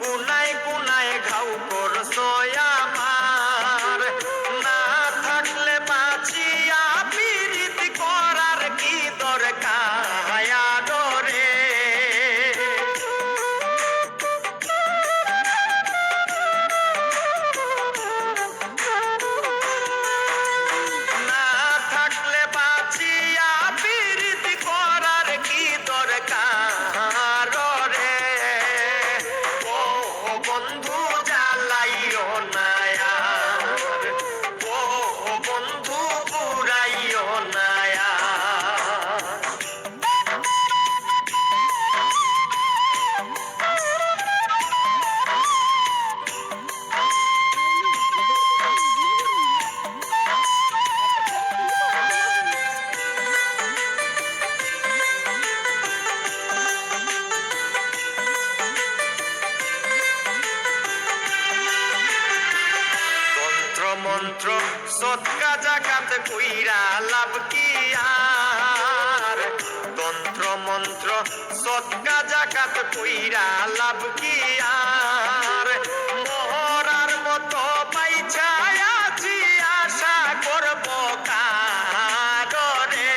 গুনায় গুনায় ঘাউ করছো আমার। না থাকলে বাঁচিয়া পিরিতি করার কি দরকার রে। না থাকলে বাঁচিয়া পিরিতি করার কি দরকার রে। ও বন্ধু জ্বালাইও না আর, ও বন্ধু পুরাইও না আর। মন্ত্র সৎকা জাকাত কইরা লাভ কি আর। তন্ত্র মন্ত্র সৎকা জাকাত কইরা লাভ কি আর। মরার মতো পাইছা আছি আশা করব কার রে।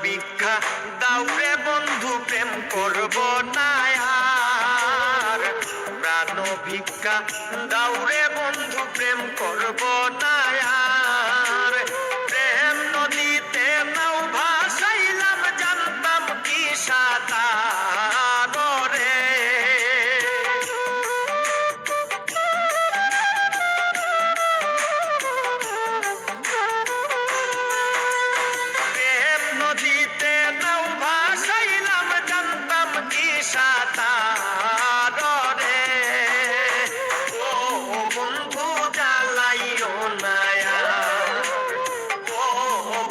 ভিক্ষা দাউরে বন্ধু প্রেম করব না আর। প্রাণ ভিক্ষা দাউরে বন্ধু প্রেম করব না আর। প্রেম নদীতে নাও ভাসাইলাম জানতাম কি সাঁতার রে। নদীতে নাও ভাসাইলাম জানতাম কি সাঁতার রে। ও বন্ধু জ্বালাইও না আর, ও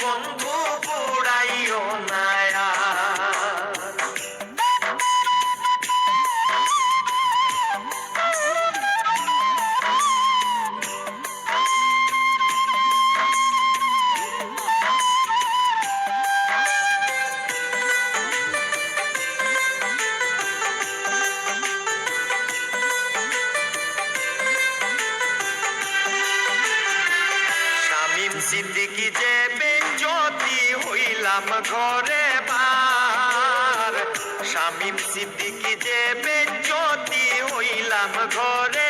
বন্ধু পুরাইও না আর। সিদ্দিকি যে বেজ্জতি হইলাম ঘরে বার। শামীম সিদ্দিকি যে বেজ্জতি হইলাম ঘরে